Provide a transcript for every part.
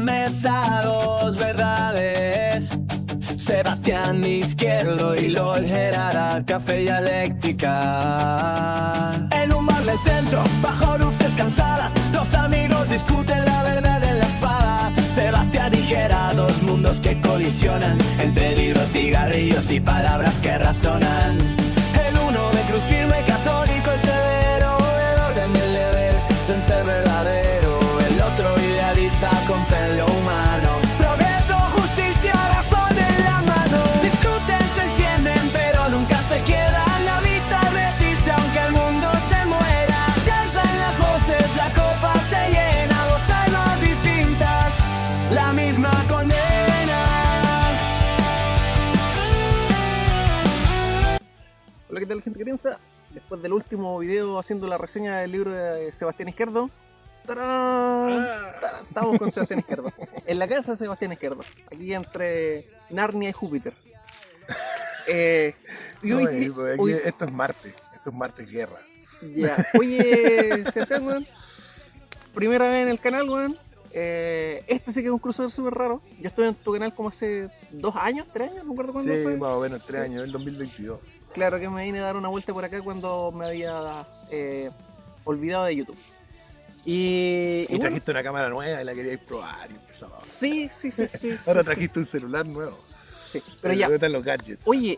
mesa dos verdades. Sebastián Izquierdo y Lord Gerara, Café Dialéctica. En un bar del centro, bajo luces cansadas, dos amigos discuten la verdad en la espada. Sebastián y Gera, dos mundos que colisionan, entre libros, cigarrillos y palabras que razonan. El uno de cruz firme, católico y severo, el orden del deber de un ser verdadero. El otro idealista con fe en lo humano. Progreso, justicia, razón en la mano. Discuten, se encienden, pero nunca se quedan. La vista resiste aunque el mundo se muera. Se alzan las voces, la copa se llena. Dos almas distintas, la misma condena. Hola, ¿qué tal, gente que piensa? Después del último video haciendo la reseña del libro de Sebastián Izquierdo, ¡tarán! Estamos con Sebastián Izquierdo en la casa de Sebastián Izquierdo, aquí entre Narnia y Júpiter. Y No, hoy, aquí, esto es Marte guerra. ya. Oye, Sebastián, weón, primera vez en el canal, weón. Este sí que es un crossover súper raro. Yo estuve en tu canal como hace 2 años, 3 años, no recuerdo cuándo Sí, fue. más o menos 3 años, el 2022. Claro que me vine a dar una vuelta por acá cuando me había olvidado de YouTube. Y Y bueno, trajiste una cámara nueva y la queríais probar y empezaba. sí. Ahora sí, trajiste un celular nuevo. sí. Pero ya. ¿Dónde están los gadgets? Oye,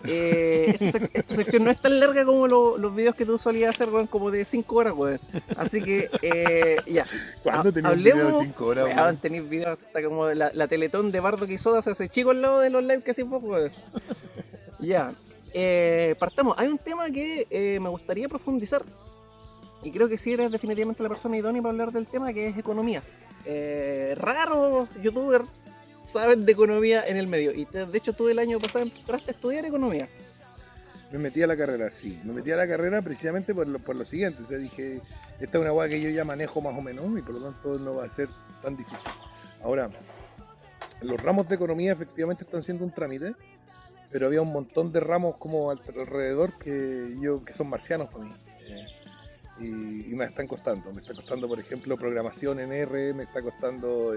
esta sección no es tan larga como los videos que tú solías hacer, weón, como de 5 horas, weón. Así que, ya. ¿Cuándo tenías un video de 5 horas, weón? weón? Tenéis videos hasta como de la Teletón de Bardo Quisoda, se hace chico al lado de los live que hace poco, weón. Ya. Partamos. Hay un tema que me gustaría profundizar. Y creo que sí eres definitivamente la persona idónea para hablar del tema, que es economía. Raros youtubers saben de economía en el medio. Y de hecho tú el año pasado entraste a estudiar economía. Me metí a la carrera, sí. Me metí a la carrera precisamente por lo siguiente. O sea, dije, esta es una hueá que yo ya manejo más o menos y por lo tanto no va a ser tan difícil. Ahora, los ramos de economía efectivamente están siendo un trámite, pero había un montón de ramos como alrededor que son marcianos para mí. Y me están costando. Me está costando, por ejemplo, programación en R, me está costando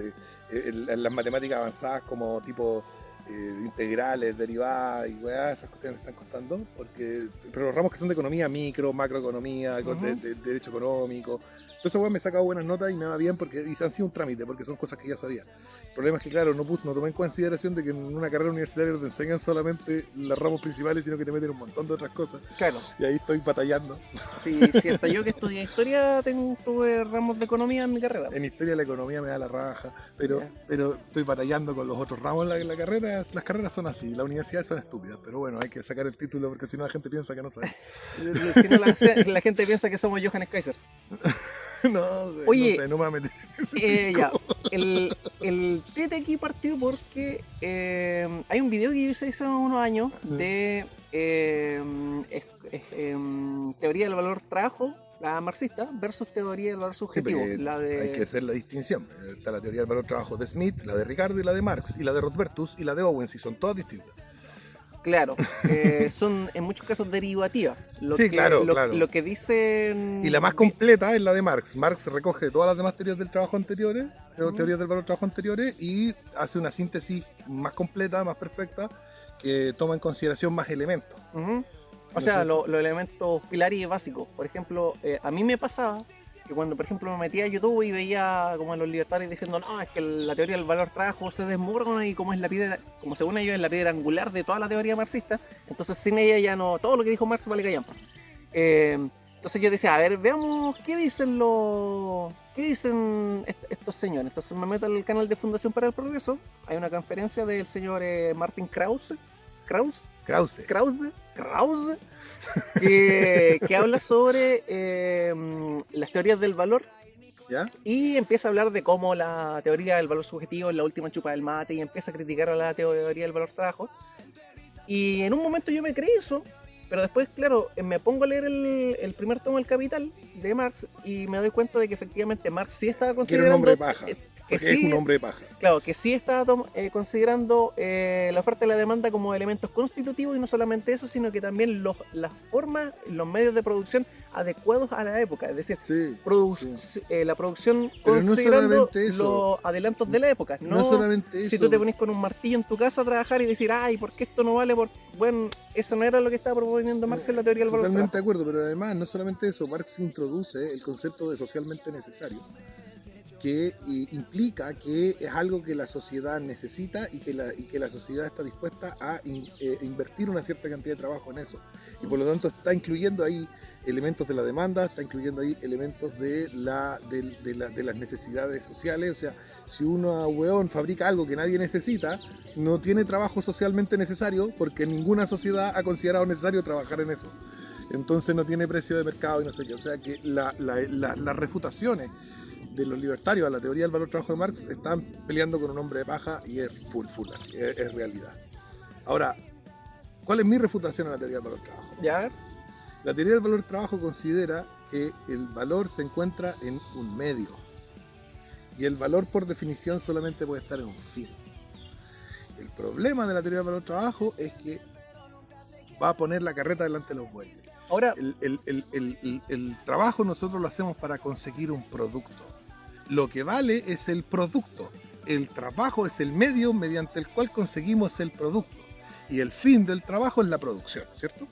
las matemáticas avanzadas como tipo integrales, derivadas y weá, esas cuestiones me están costando. Pero los ramos que son de economía, micro, macroeconomía, de derecho económico, todo eso weá me he sacado buenas notas y me va bien y han sido un trámite porque son cosas que ya sabía. El problema es que, claro, no tomé en consideración de que en una carrera universitaria no te enseñan solamente los ramos principales, sino que te meten un montón de otras cosas. Claro. Y ahí estoy batallando. Sí, hasta yo que estudié historia tuve ramos de economía en mi carrera. En historia la economía me da la raja, pero estoy batallando con los otros ramos en la carrera. Las carreras son así, las universidades son estúpidas, pero bueno, hay que sacar el título porque si no la gente piensa que no sabe. Si no, la gente piensa que somos Johannes Kaiser. Oye, no me voy a meter en ese ya, el tete aquí partió porque hay un video que yo hice hace unos años de teoría del valor trabajo, la marxista, versus teoría del valor subjetivo. Sí, hay que hacer la distinción. Está la teoría del valor trabajo de Smith, la de Ricardo y la de Marx, y la de Rothbertus y la de Owens, y son todas distintas. Claro, son en muchos casos derivativas. Lo que dicen. Y la más completa es la de Marx. Marx recoge todas las demás teorías del trabajo anteriores, teorías del valor trabajo anteriores, y hace una síntesis más completa, más perfecta, que toma en consideración más elementos. O sea, los elementos pilares y básicos. Por ejemplo, a mí me pasaba que cuando, por ejemplo, me metía a YouTube y veía como a los libertarios diciendo, no, es que la teoría del valor trabajo se desmorona y como según ellos es la piedra angular de toda la teoría marxista, entonces sin ella ya no, todo lo que dijo Marx vale callampa. Entonces yo decía, a ver, veamos qué dicen estos señores. Entonces me meto al canal de Fundación para el Progreso, hay una conferencia del señor Martin Krause, que habla sobre las teorías del valor. ¿Ya? Y empieza a hablar de cómo la teoría del valor subjetivo es la última chupa del mate y empieza a criticar a la teoría del valor trabajo. Y en un momento yo me creí eso, pero después, claro, me pongo a leer el primer tomo del Capital de Marx y me doy cuenta de que efectivamente Marx sí estaba considerando... Era un hombre paja. que porque es sí, un hombre de paja. claro, que sí está considerando la oferta y la demanda como elementos constitutivos, y no solamente eso, sino que también las formas, los medios de producción adecuados a la época, es decir, Sí, la producción Pero no considerando solamente eso. los adelantos de la época. no solamente eso. Si tú te pones con un martillo en tu casa a trabajar y decir, ay, ¿por qué esto no vale? Bueno, eso no era lo que estaba proponiendo Marx en la teoría del valor del Totalmente de trabajo. acuerdo, pero además no solamente eso, Marx introduce el concepto de socialmente necesario, que implica que es algo que la sociedad necesita y que la sociedad está dispuesta a invertir una cierta cantidad de trabajo en eso. Y por lo tanto está incluyendo ahí elementos de la demanda, está incluyendo ahí elementos de las necesidades sociales. O sea, si uno, weón, fabrica algo que nadie necesita, no tiene trabajo socialmente necesario porque ninguna sociedad ha considerado necesario trabajar en eso. Entonces no tiene precio de mercado y no sé qué. O sea que las refutaciones de los libertarios a la teoría del valor trabajo de Marx están peleando con un hombre de paja y es full así, es realidad. Ahora, ¿cuál es mi refutación a la teoría del valor trabajo? ¿Ya? La teoría del valor trabajo considera que el valor se encuentra en un medio y el valor por definición solamente puede estar en un fin. El problema de la teoría del valor trabajo es que va a poner la carreta delante de los bueyes. Ahora, El trabajo nosotros lo hacemos para conseguir un producto. Lo que vale es el producto. El trabajo es el medio mediante el cual conseguimos el producto. Y el fin del trabajo es la producción, ¿cierto?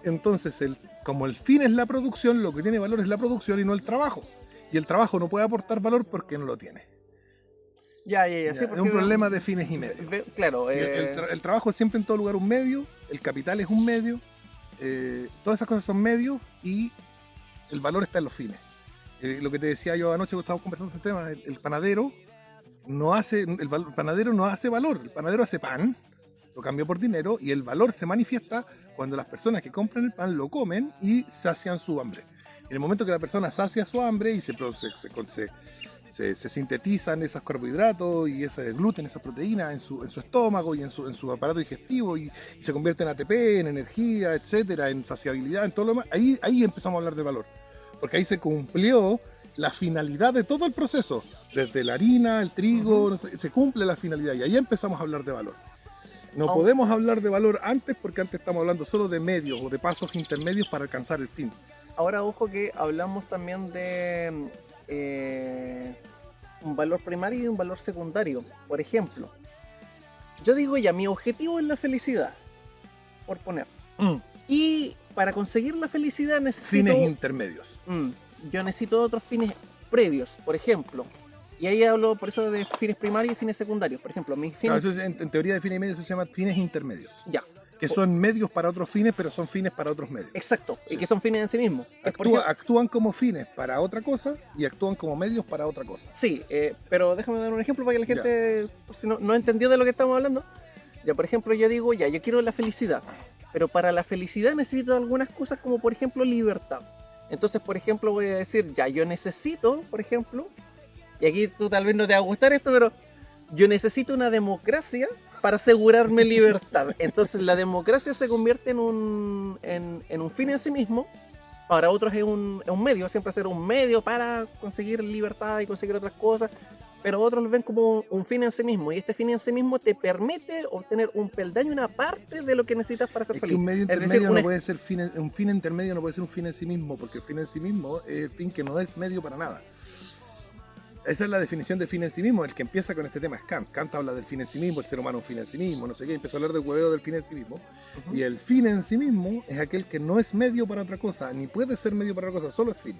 Entonces, como el fin es la producción, lo que tiene valor es la producción y no el trabajo. Y el trabajo no puede aportar valor porque no lo tiene. ya. Sí, Es porque un problema de fines y medios. Claro. El trabajo es siempre en todo lugar un medio, el capital es un medio, todas esas cosas son medios y el valor está en los fines. Lo que te decía yo anoche cuando estábamos conversando ese tema, el panadero no hace valor, el panadero hace pan, lo cambia por dinero y el valor se manifiesta cuando las personas que compran el pan lo comen y sacian su hambre. En el momento que la persona sacia su hambre y se sintetizan esos carbohidratos y ese gluten, esas proteínas en su estómago y en su aparato digestivo y se convierte en ATP, en energía, etcétera, en saciabilidad, en todo lo demás, ahí empezamos a hablar de valor. Porque ahí se cumplió la finalidad de todo el proceso. Desde la harina, el trigo, no sé, se cumple la finalidad y ahí empezamos a hablar de valor. No podemos hablar de valor antes porque antes estamos hablando solo de medios o de pasos intermedios para alcanzar el fin. Ahora, ojo que hablamos también de un valor primario y un valor secundario. Por ejemplo, yo digo ya, mi objetivo es la felicidad, por poner. Y para conseguir la felicidad necesito... Fines intermedios. Yo necesito otros fines previos, por ejemplo. Y ahí hablo por eso de fines primarios y fines secundarios. Por ejemplo, mis fines... Claro, eso en teoría de fines y medios se llama fines intermedios. Ya. Que son medios para otros fines, pero son fines para otros medios. Exacto. Sí. Y que son fines en sí mismos. Actúan como fines para otra cosa y actúan como medios para otra cosa. Sí, pero déjame dar un ejemplo para que la gente, si no entendió de lo que estamos hablando. Ya, por ejemplo, yo digo, ya, yo quiero la felicidad. Pero para la felicidad necesito algunas cosas como, por ejemplo, libertad. Entonces, por ejemplo, voy a decir, ya, yo necesito, por ejemplo, y aquí tú tal vez no te va a gustar esto, pero yo necesito una democracia para asegurarme libertad. Entonces, la democracia se convierte en un fin en sí mismo. Para otros es un medio, siempre ser un medio para conseguir libertad y conseguir otras cosas. Pero otros lo ven como un fin en sí mismo. Y este fin en sí mismo te permite obtener un peldaño, una parte de lo que necesitas para ser Es feliz. que un medio Es intermedio decir, no puede ser un fin intermedio no puede ser un fin en sí mismo, porque el fin en sí mismo es el fin que no es medio para nada. Esa es la definición de fin en sí mismo. El que empieza con este tema es Kant. Kant habla del fin en sí mismo, el ser humano es un fin en sí mismo, no sé qué, empieza a hablar del hueveo del fin en sí mismo. Y el fin en sí mismo es aquel que no es medio para otra cosa, ni puede ser medio para otra cosa, solo es fin.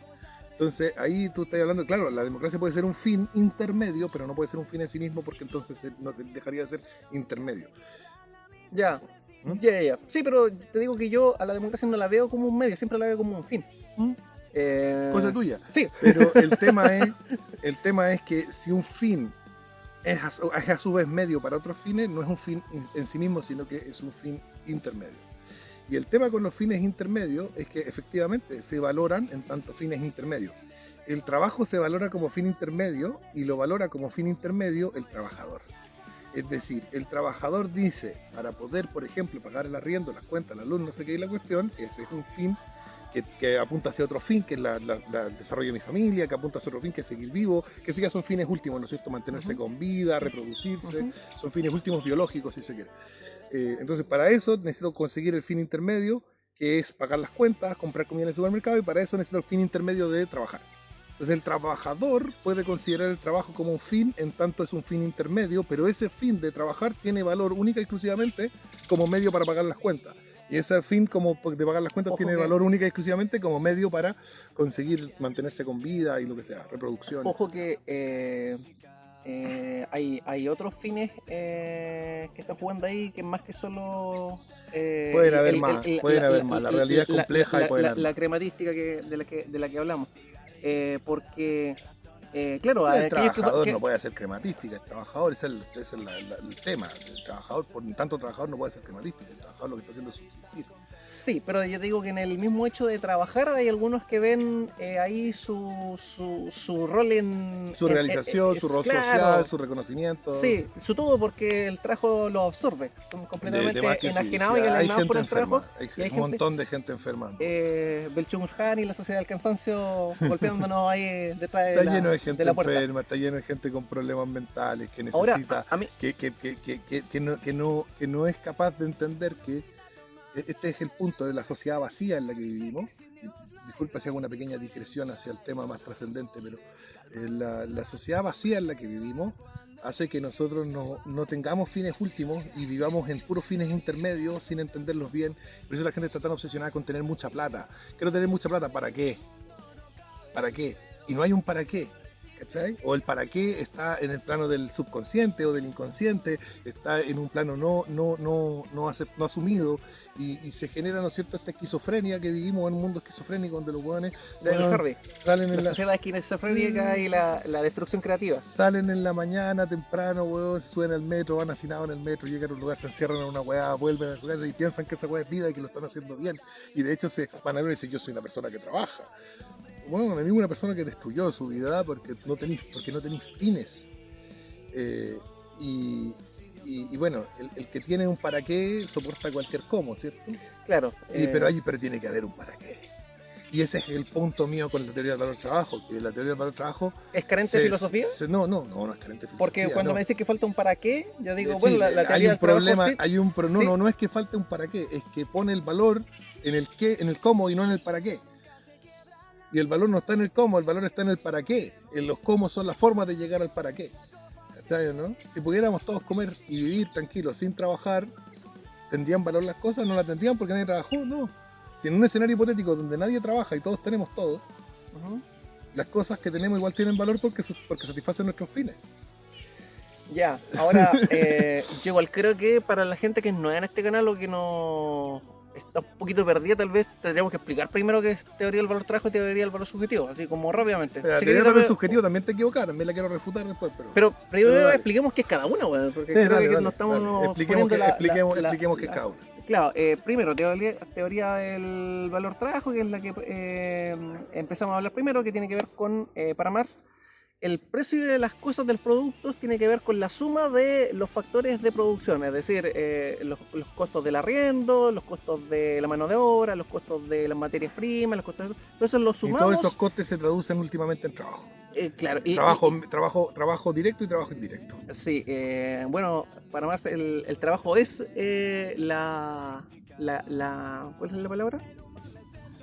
Entonces ahí tú estás hablando, claro, la democracia puede ser un fin intermedio, pero no puede ser un fin en sí mismo porque entonces no se dejaría de ser intermedio. Ya. Sí, pero te digo que yo a la democracia no la veo como un medio, siempre la veo como un fin. Cosa tuya. Sí. Pero el tema es que si un fin es a su vez medio para otros fines, no es un fin en sí mismo, sino que es un fin intermedio. Y el tema con los fines intermedios es que efectivamente se valoran en tanto fines intermedios. El trabajo se valora como fin intermedio y lo valora como fin intermedio el trabajador. Es decir, el trabajador dice, para poder, por ejemplo, pagar el arriendo, las cuentas, la luz, no sé qué, y la cuestión, ese es un fin que apunta hacia otro fin, que es el desarrollo de mi familia, que apunta hacia otro fin, que es seguir vivo, que sí ya son fines últimos, ¿no es cierto? Mantenerse con vida, reproducirse, son fines últimos biológicos, si se quiere. Entonces, para eso necesito conseguir el fin intermedio, que es pagar las cuentas, comprar comida en el supermercado, y para eso necesito el fin intermedio de trabajar. Entonces el trabajador puede considerar el trabajo como un fin, en tanto es un fin intermedio, pero ese fin de trabajar tiene valor única y exclusivamente como medio para pagar las cuentas. Y ese fin como de pagar las cuentas tiene valor única y exclusivamente como medio para conseguir mantenerse con vida y lo que sea, reproducción. Ojo que hay otros fines que están jugando ahí que más que solo... pueden haber más, la realidad es compleja y pueden haber la crematística de la que hablamos. Porque, claro, el trabajador no puede hacer crematística, el trabajador, ese es el tema. El trabajador, por tanto, trabajador no puede hacer crematística, el trabajador lo que está haciendo es subsistir. Sí, pero yo digo que en el mismo hecho de trabajar hay algunos que ven ahí su rol en... Su realización, su rol social, su reconocimiento. Sí, su todo, porque el trabajo lo absorbe. Son completamente enajenados y alienados por el trabajo. Hay un montón de gente enferma. Belchumurjan y la sociedad del cansancio golpeándonos ahí detrás está lleno de gente de la puerta. Enferma, está lleno de gente con problemas mentales que necesita... Ahora, que no es capaz de entender que este es el punto de la sociedad vacía en la que vivimos. Disculpa si hago una pequeña digresión hacia el tema más trascendente, pero la sociedad vacía en la que vivimos hace que nosotros no tengamos fines últimos y vivamos en puros fines intermedios sin entenderlos bien. Por eso la gente está tan obsesionada con tener mucha plata. Quiero tener mucha plata, ¿para qué? ¿Para qué? Y no hay un para qué. ¿Cachai? O el para qué está en el plano del subconsciente o del inconsciente, está en un plano no asumido y se genera, ¿no es cierto?, esta esquizofrenia que vivimos en un mundo esquizofrénico donde los hueones salen en la sociedad esquizofrénica y la destrucción creativa. Salen en la mañana temprano, huevón, se suben al metro, van hacinados en el metro, llegan a un lugar, se encierran en una hueá, vuelven a su casa y piensan que esa hueá es vida y que lo están haciendo bien. Y de hecho se van a ver y dicen, yo soy una persona que trabaja. Bueno, a mí una persona que destruyó su vida porque no tenéis fines. Y bueno, el que tiene un para qué soporta cualquier cómo, ¿cierto? Claro. Pero tiene que haber un para qué. Y ese es el punto mío con la teoría del valor trabajo, que la teoría del valor trabajo... ¿Es carente de filosofía? No es carente de filosofía. Porque cuando me dices que falta un para qué, yo digo, sí, bueno, la teoría hay un problema, trabajo, no es que falte un para qué, es que pone el valor en el qué, en el cómo y no en el para qué. Y el valor no está en el cómo, el valor está en el para qué. En los cómo son las formas de llegar al para qué. ¿Cachai, no? Si pudiéramos todos comer y vivir tranquilos sin trabajar, ¿tendrían valor las cosas? No las tendrían porque nadie trabajó, no. Si en un escenario hipotético donde nadie trabaja y todos tenemos todo, las cosas que tenemos igual tienen valor porque satisfacen nuestros fines. Ya, ahora, yo igual creo que para la gente que no es en este canal o que no... está un poquito perdida, tal vez tendríamos que explicar primero qué es teoría del valor trabajo y teoría del valor subjetivo, así como rápidamente. La teoría del valor subjetivo también te equivocas, también la quiero refutar después. Pero primero expliquemos qué es cada una, bueno, porque creo que no estamos... Expliquemos qué es cada una. Claro, primero, teoría del valor trabajo, que es la que empezamos a hablar primero, que tiene que ver con, para Marx, el precio de las cosas, de los productos, tiene que ver con la suma de los factores de producción, es decir, los costos del arriendo, los costos de la mano de obra, los costos de las materias primas, los costos de... Entonces los sumamos... Y todos esos costes se traducen últimamente en trabajo. Claro. Trabajo directo y trabajo indirecto. Sí, bueno, para Marx el trabajo es ¿cuál es la palabra?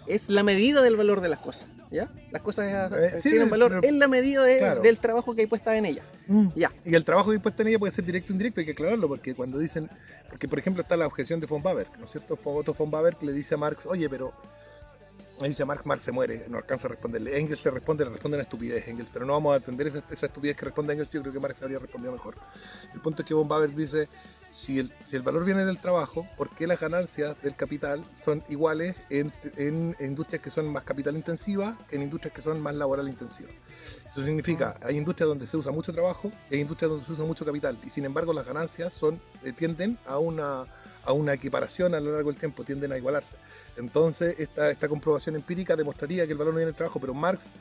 Es la medida del valor de las cosas. ¿Ya? Las cosas tienen valor en la medida del trabajo que hay puesta en ellas. Ya. Y el trabajo que hay puesta en ella puede ser directo o indirecto, hay que aclararlo, porque cuando dicen, porque por ejemplo está la objeción de von Baberk, ¿no es cierto? Otto von Baberk le dice a Marx, oye, pero le dice a Marx se muere, no alcanza a responderle. Engels le responde una estupidez, Engels, pero no vamos a atender esa estupidez que responde Engels, yo creo que Marx habría respondido mejor. El punto es que von Baberk dice, si el valor viene del trabajo, ¿por qué las ganancias del capital son iguales en industrias que son más capital intensivas que en industrias que son más laboral intensivas? Eso significa, hay industrias donde se usa mucho trabajo y hay industrias donde se usa mucho capital, y sin embargo las ganancias tienden a una equiparación a lo largo del tiempo, tienden a igualarse. Entonces esta comprobación empírica demostraría que el valor no viene del trabajo, pero Marx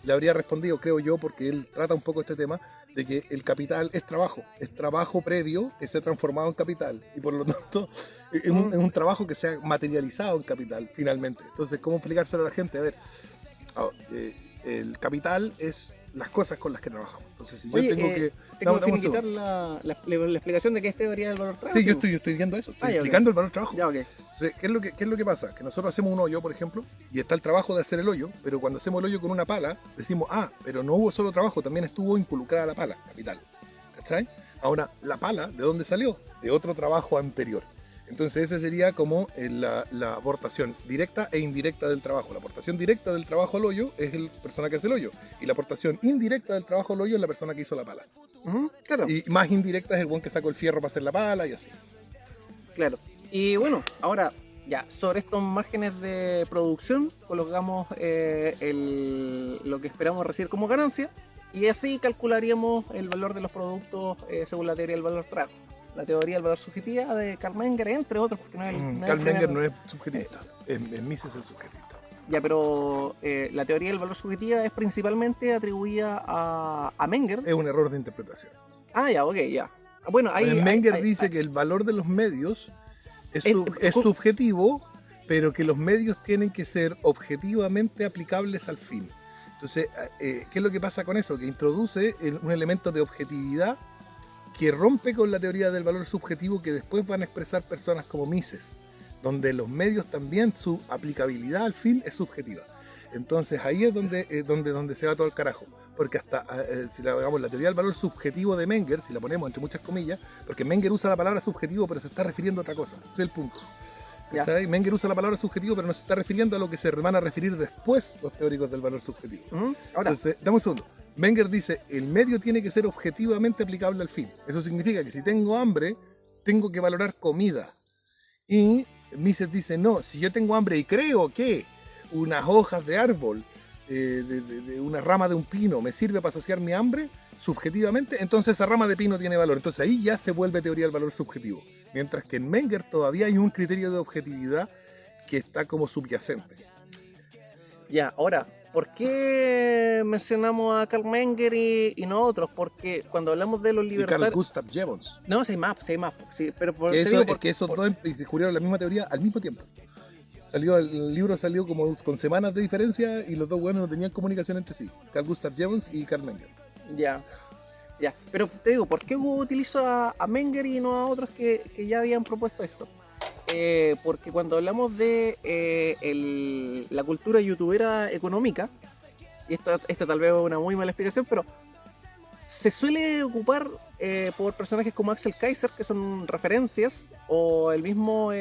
le habría respondido, creo yo, porque él trata un poco este tema, de que el capital es trabajo previo que se ha transformado en capital, y por lo tanto es un trabajo que se ha materializado en capital, finalmente. Entonces, ¿cómo explicárselo a la gente? A ver, el capital es las cosas con las que trabajamos. Entonces, si Oye, yo tengo que... tengo dame un que quitar segundo. la explicación de qué es teoría del valor trabajo. Sí, yo estoy viendo eso, estoy Ah, ya, explicando el valor trabajo. Ya, ok. Entonces, ¿qué es lo que pasa? Que nosotros hacemos un hoyo, por ejemplo, y está el trabajo de hacer el hoyo, pero cuando hacemos el hoyo con una pala, decimos, pero no hubo solo trabajo, también estuvo involucrada la pala, capital. ¿Cachai? Ahora, la pala, ¿de dónde salió? De otro trabajo anterior. Entonces, esa sería como la aportación directa e indirecta del trabajo. La aportación directa del trabajo al hoyo es la persona que hace el hoyo, y la aportación indirecta del trabajo al hoyo es la persona que hizo la pala. Claro. Y más indirecta es el buen que sacó el fierro para hacer la pala y así. Claro. Y bueno, ahora ya, sobre estos márgenes de producción, colocamos lo que esperamos recibir como ganancia y así calcularíamos el valor de los productos según la teoría del valor trabajo. La teoría del valor subjetiva de Karl Menger, entre otros, porque no es el Karl Menger primer- no es subjetivista, es Mises el subjetivista. Ya, pero la teoría del valor subjetiva es principalmente atribuida a Menger. Es un error de interpretación. Ah, ya, ok, ya. Bueno, ahí... Menger ahí- dice que el valor de los medios es Es- subjetivo, pero que los medios tienen que ser objetivamente aplicables al fin. Entonces, ¿qué es lo que pasa con eso? Que introduce un elemento de objetividad que rompe con la teoría del valor subjetivo que después van a expresar personas como Mises, donde los medios también, su aplicabilidad al fin es subjetiva. Entonces ahí es donde se va todo el carajo, porque hasta si la hagamos la teoría del valor subjetivo de Menger, si la ponemos entre muchas comillas, porque Menger usa la palabra subjetivo pero se está refiriendo a otra cosa, ese es el punto. ¿Cachai? Menger usa la palabra subjetivo pero no se está refiriendo a lo que se van a referir después los teóricos del valor subjetivo. Ahora, Entonces, dame un segundo. Menger dice, el medio tiene que ser objetivamente aplicable al fin. Eso significa que si tengo hambre, tengo que valorar comida. Y Mises dice, no, si yo tengo hambre y creo que unas hojas de árbol, de una rama de un pino, me sirve para saciar mi hambre, subjetivamente, entonces esa rama de pino tiene valor. Entonces ahí ya se vuelve teoría del valor subjetivo. Mientras que en Menger todavía hay un criterio de objetividad que está como subyacente. ya, ahora, ¿por qué mencionamos a Karl Menger y no otros? Porque cuando hablamos de los Y Carl libertarios... Gustav Jevons. No, sí hay más, sí, pero por, Que te digo es que esos dos descubrieron la misma teoría al mismo tiempo. El libro salió como con semanas de diferencia y los dos buenos no tenían comunicación entre sí. Carl Gustav Jevons y Karl Menger. Ya, pero te digo, ¿por qué utilizo a Menger y no a otros que ya habían propuesto esto? Porque cuando hablamos de la cultura youtubera económica, y esta tal vez es una muy mala explicación, pero se suele ocupar por personajes como Axel Kaiser, que son referencias, o el mismo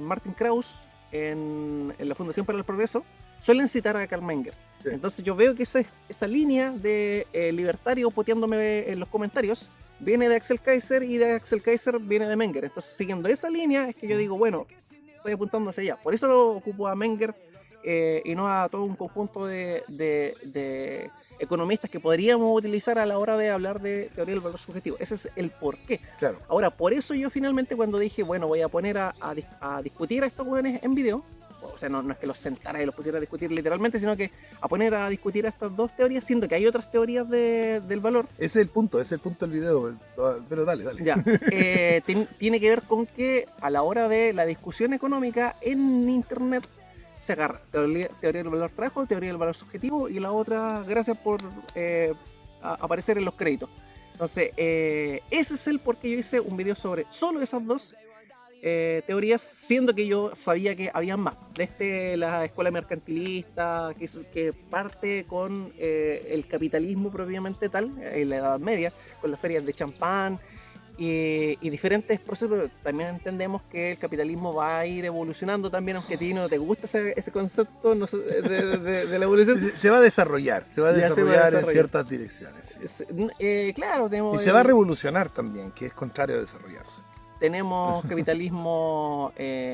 Martin Krauss en la Fundación para el Progreso, suelen citar a Karl Menger. Sí. Entonces yo veo que esa línea de libertario poteándome en los comentarios viene de Axel Kaiser y de Axel Kaiser viene de Menger. Entonces siguiendo esa línea es que yo digo, bueno, estoy apuntando hacia allá. Por eso lo ocupo a Menger y no a todo un conjunto de economistas que podríamos utilizar a la hora de hablar de teoría del valor subjetivo. Ese es el porqué. Claro. Ahora, por eso yo finalmente cuando dije, bueno, voy a poner a discutir a estos jóvenes en video, o sea, no es que los sentara y los pusiera a discutir literalmente, sino que a poner a discutir estas dos teorías, siendo que hay otras teorías del valor. Ese es el punto del video. Pero dale. Ya, tiene que ver con que a la hora de la discusión económica en internet se agarra teoría del valor trabajo, teoría del valor subjetivo y la otra, gracias por aparecer en los créditos. Entonces, ese es el por qué yo hice un video sobre solo esas dos teorías, siendo que yo sabía que había más. Desde la escuela mercantilista, que parte con el capitalismo propiamente tal, en la Edad Media, con las ferias de champán y diferentes procesos. También entendemos que el capitalismo va a ir evolucionando también, aunque a ti no te gusta ese concepto no sé, de la evolución. Se va a desarrollar, en ciertas direcciones. Sí. Claro, tenemos... Y se va a revolucionar también, que es contrario a desarrollarse. Tenemos capitalismo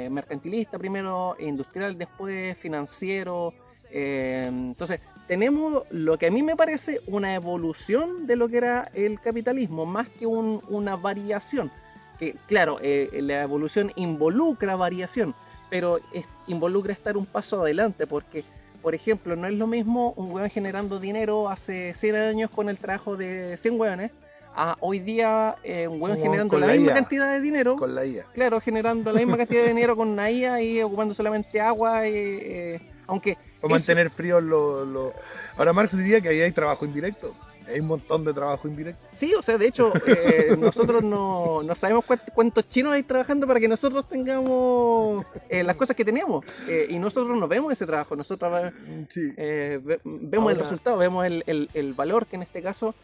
mercantilista primero, industrial después, financiero. Entonces, tenemos lo que a mí me parece una evolución de lo que era el capitalismo, más que una variación. Que, claro, la evolución involucra variación, pero involucra estar un paso adelante, porque por ejemplo, no es lo mismo un hueón generando dinero hace 100 años con el trabajo de 100 hueones, a hoy día un hueón Como generando con la la misma IA. cantidad de dinero. Con la IA. Claro, generando la misma cantidad de dinero con una IA y ocupando solamente agua. Aunque O eso- mantener fríos los... Ahora Marx diría que ahí hay trabajo indirecto. Hay un montón de trabajo indirecto. Sí, o sea, de hecho, nosotros no sabemos cuántos chinos hay trabajando para que nosotros tengamos las cosas que tenemos. Y nosotros no vemos ese trabajo, nosotros Sí. vemos el Ahora- resultado, vemos el valor que en este caso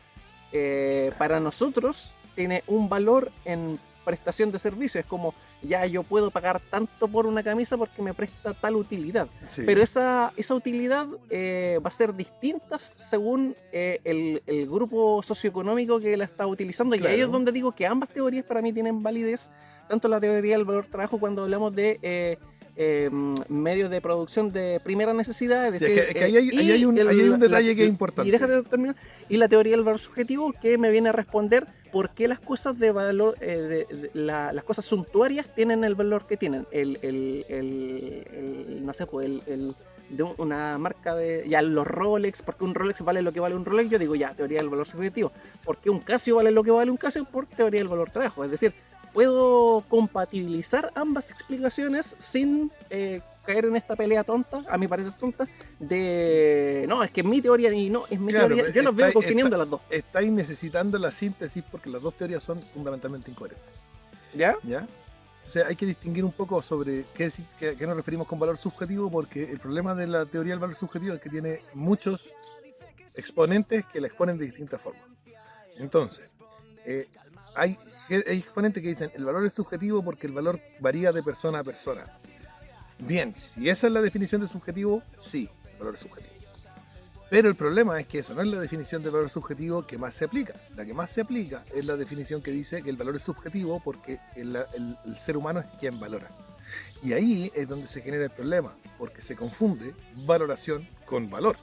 para nosotros tiene un valor en prestación de servicio. Es como, ya yo puedo pagar tanto por una camisa porque me presta tal utilidad. Sí. Pero esa utilidad va a ser distinta según el grupo socioeconómico que la está utilizando. Claro. Y ahí es donde digo que ambas teorías para mí tienen validez, tanto la teoría del valor trabajo cuando hablamos de medios de producción de primera necesidad, es Sí, es decir, que ahí hay un detalle que es importante. Y déjate terminar. Y la teoría del valor subjetivo que me viene a responder por qué las cosas de valor, las cosas suntuarias tienen el valor que tienen. No sé, pues de una marca de ya los Rolex, porque un Rolex vale lo que vale un Rolex, yo digo ya, teoría del valor subjetivo. Porque un Casio vale lo que vale un Casio por teoría del valor trabajo. Es decir, puedo compatibilizar ambas explicaciones sin caer en esta pelea tonta, a mi parecer tonta, de no, es que es mi teoría y no, es mi Claro, teoría. Yo las veo congeniando las dos. Estáis necesitando la síntesis porque las dos teorías son fundamentalmente incoherentes. ¿Ya? ¿Ya? Entonces hay que distinguir un poco sobre qué nos referimos con valor subjetivo, porque el problema de la teoría del valor subjetivo es que tiene muchos exponentes que la exponen de distintas formas. Entonces, hay exponentes que dicen el valor es subjetivo porque el valor varía de persona a persona. Bien, si esa es la definición de subjetivo, sí, el valor es subjetivo. Pero el problema es que esa no es la definición del valor subjetivo que más se aplica. La que más se aplica es la definición que dice que el valor es subjetivo porque el ser humano es quien valora. Y ahí es donde se genera el problema, porque se confunde valoración con valor.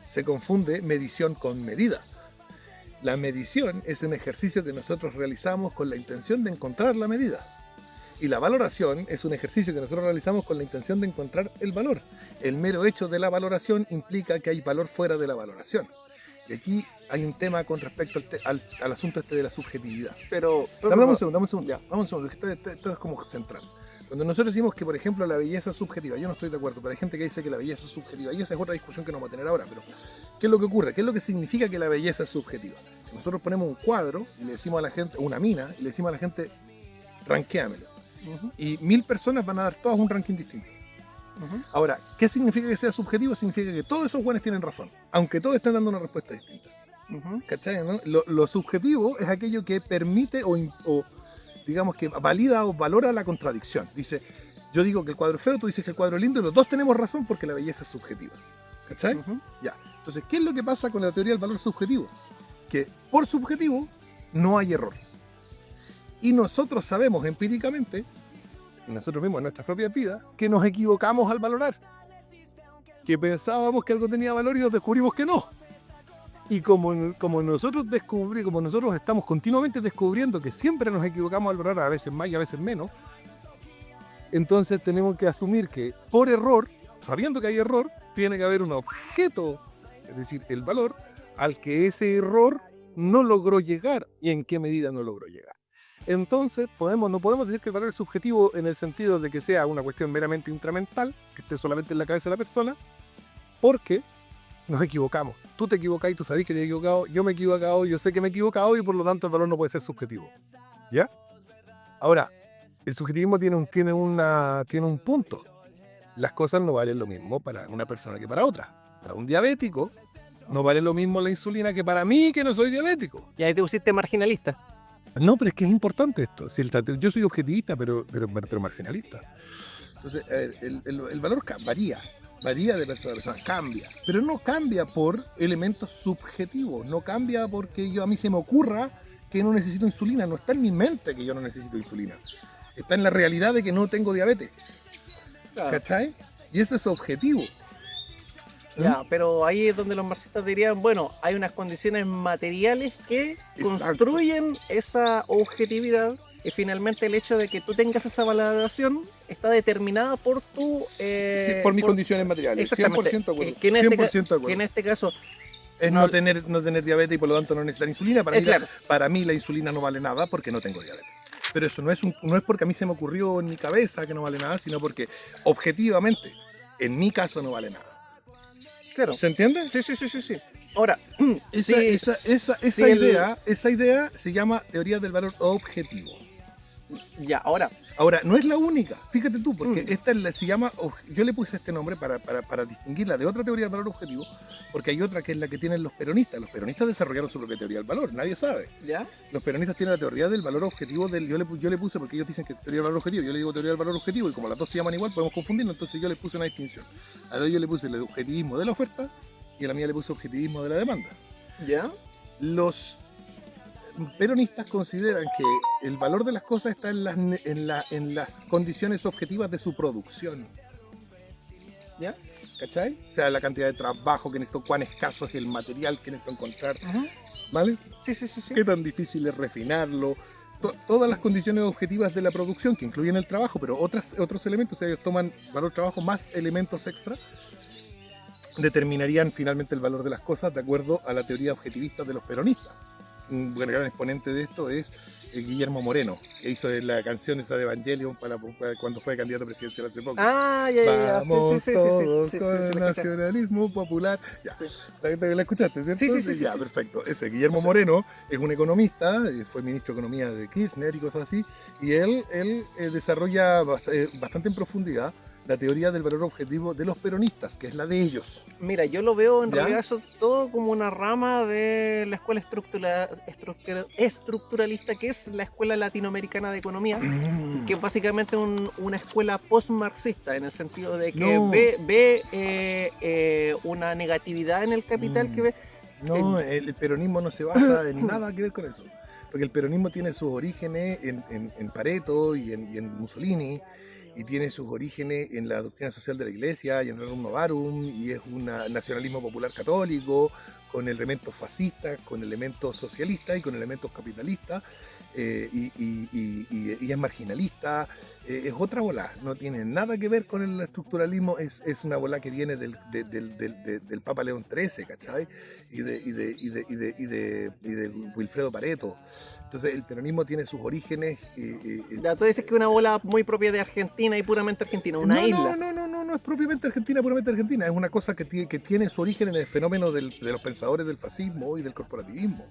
Se confunde medición con medida. La medición es un ejercicio que nosotros realizamos con la intención de encontrar la medida. Y la valoración es un ejercicio que nosotros realizamos con la intención de encontrar el valor. El mero hecho de la valoración implica que hay valor fuera de la valoración. Y aquí hay un tema con respecto al asunto de la subjetividad. Pero Dame un segundo, Ya. vamos un segundo, que esto es como central. Cuando nosotros decimos que, por ejemplo, la belleza es subjetiva, yo no estoy de acuerdo, pero hay gente que dice que la belleza es subjetiva, y esa es otra discusión que no vamos a tener ahora, pero ¿qué es lo que ocurre? ¿Qué es lo que significa que la belleza es subjetiva? Que nosotros ponemos un cuadro y le decimos a la gente, una mina, y le decimos a la gente, ranquéamelo. Y 1000 personas van a dar todas un ranking distinto. Ahora, ¿qué significa que sea subjetivo? Significa que todos esos buenos tienen razón, aunque todos estén dando una respuesta distinta. ¿Cachai? ¿No? Lo subjetivo es aquello que permite o digamos que valida o valora la contradicción. Dice, yo digo que el cuadro es feo, tú dices que el cuadro es lindo, y los dos tenemos razón porque la belleza es subjetiva. ¿Cachai? Ya. Entonces, ¿qué es lo que pasa con la teoría del valor subjetivo? Que por subjetivo no hay error. Y nosotros sabemos empíricamente, y nosotros mismos en nuestras propias vidas, que nos equivocamos al valorar. Que pensábamos que algo tenía valor y nos descubrimos que no. Y como nosotros estamos continuamente descubriendo que siempre nos equivocamos al valorar, a veces más y a veces menos, entonces tenemos que asumir que por error, sabiendo que hay error, tiene que haber un objeto, es decir, el valor, al que ese error no logró llegar y en qué medida no logró llegar. Entonces no podemos decir que el valor es subjetivo en el sentido de que sea una cuestión meramente instrumental, que esté solamente en la cabeza de la persona, porque nos equivocamos. Tú te equivocás y tú sabés que te has equivocado, yo me he equivocado, yo sé que me he equivocado y por lo tanto el valor no puede ser subjetivo. ¿Ya? Ahora, el subjetivismo tiene un punto. Las cosas no valen lo mismo para una persona que para otra. Para un diabético no vale lo mismo la insulina que para mí, que no soy diabético. Y ahí te pusiste marginalista. No, pero es que es importante esto. Si yo soy objetivista, pero marginalista. Entonces, el valor varía de persona a persona, cambia. Pero no cambia por elementos subjetivos, no cambia porque a mí se me ocurra que no necesito insulina. No está en mi mente que yo no necesito insulina. Está en la realidad de que no tengo diabetes. Claro. ¿Cachai? Y eso es objetivo. Ya, pero ahí es donde los marxistas dirían, bueno, hay unas condiciones materiales que Exacto. construyen esa objetividad y finalmente el hecho de que tú tengas esa valoración está determinada por tu... Sí, por mis condiciones materiales. 100% de acuerdo. Que en, 100% de que acuerdo. en este caso... Es no tener diabetes y por lo tanto no necesitar insulina. Claro. Para mí la insulina no vale nada porque no tengo diabetes. Pero eso no es porque a mí se me ocurrió en mi cabeza que no vale nada, sino porque objetivamente, en mi caso no vale nada. Claro. ¿Se entiende? Sí. Ahora, esa idea se llama teoría del valor objetivo. Ya, ahora. Ahora, no es la única, fíjate tú, porque esta se llama, yo le puse este nombre para distinguirla de otra teoría del valor objetivo, porque hay otra que es la que tienen los peronistas. Los peronistas desarrollaron su propia teoría del valor, nadie sabe. ¿Ya? Los peronistas tienen la teoría del valor objetivo, yo le puse, porque ellos dicen que teoría del valor objetivo, yo le digo teoría del valor objetivo, y como las dos se llaman igual, podemos confundirnos, entonces yo le puse una distinción. A la yo le puse el objetivismo de la oferta, y a la mía le puse objetivismo de la demanda. ¿Ya? Los peronistas consideran que el valor de las cosas está en las condiciones objetivas de su producción. ¿Ya? ¿Cachai? O sea, la cantidad de trabajo que necesito, cuán escaso es el material que necesito encontrar. ¿Vale? Sí. Qué tan difícil es refinarlo. Todas las condiciones objetivas de la producción, que incluyen el trabajo, pero otros elementos, o sea, ellos toman valor trabajo más elementos extra, determinarían finalmente el valor de las cosas de acuerdo a la teoría objetivista de los peronistas. Un gran exponente de esto es Guillermo Moreno, que hizo la canción esa de Evangelion para cuando fue candidato presidencial hace poco. Ah, ya. Vamos Sí, todos sí, con el nacionalismo popular. Ya. Sí. ¿La escuchaste, cierto? Sí. Ya, perfecto. Ese Guillermo Moreno es un economista, fue ministro de Economía de Kirchner y cosas así, y él desarrolla bastante en profundidad la teoría del valor objetivo de los peronistas, que es la de ellos. Mira, yo lo veo en ¿Ya? realidad eso todo como una rama de la escuela estructuralista, que es la Escuela Latinoamericana de Economía, que es básicamente una escuela post-marxista, en el sentido de que ve una negatividad en el capital que ve... No, el peronismo no se basa en nada que ver con eso. Porque el peronismo tiene sus orígenes en Pareto y en Mussolini, y tiene sus orígenes en la doctrina social de la Iglesia y en el Rerum Novarum, y es un nacionalismo popular católico con elementos fascistas, con elementos socialistas y con elementos capitalistas, y es marginalista, es otra bola, no tiene nada que ver con el estructuralismo, es una bola que viene del Papa León XIII, ¿cachai? Y de Wilfredo Pareto. Entonces el peronismo tiene sus orígenes. Ya, tú dices que una bola muy propia de Argentina y puramente argentina, una isla. No es propiamente argentina, es una cosa que tiene su origen en el fenómeno de los pensadores del fascismo y del corporativismo.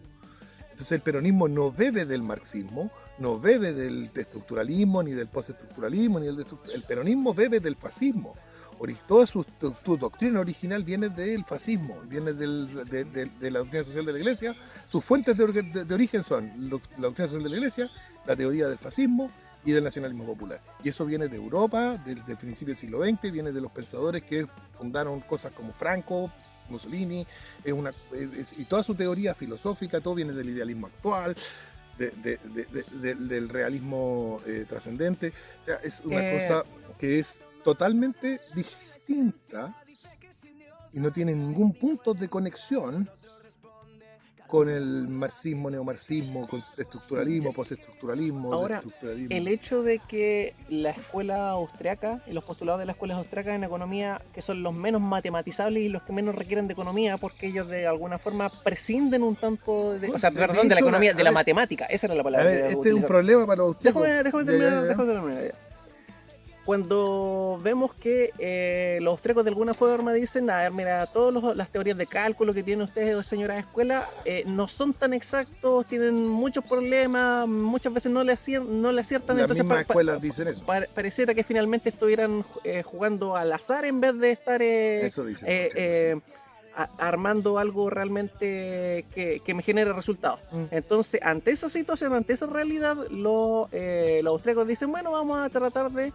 Entonces el peronismo no bebe del marxismo, no bebe del estructuralismo, ni del postestructuralismo, el peronismo bebe del fascismo. Toda su doctrina original viene del fascismo, viene de la doctrina social de la Iglesia. Sus fuentes de origen son la doctrina social de la Iglesia, la teoría del fascismo y del nacionalismo popular. Y eso viene de Europa, del principio del siglo XX, viene de los pensadores que fundaron cosas como Franco, Mussolini, y toda su teoría filosófica, todo viene del idealismo actual, del realismo trascendente. O sea, es una cosa que es totalmente distinta y no tiene ningún punto de conexión con el marxismo, neomarxismo, con estructuralismo, postestructuralismo. Ahora, el hecho de que la escuela austriaca y los postulados de las escuelas austriacas en economía, que son los menos matematizables y los que menos requieren de economía, porque ellos de alguna forma prescinden un tanto de la economía, de la matemática, esa era la palabra. A ver, este es un problema para los austriacos. Déjame terminar. Cuando vemos que los austríacos de alguna forma dicen, a ver, mira, todas las teorías de cálculo que tienen ustedes, señoras de escuela, no son tan exactos, tienen muchos problemas, muchas veces no le aciertan. Las Entonces, mismas escuelas dicen eso. Pareciera que finalmente estuvieran jugando al azar en vez de estar armando algo realmente que me genere resultados. Entonces, ante esa situación, ante esa realidad, los austríacos dicen, bueno, vamos a tratar de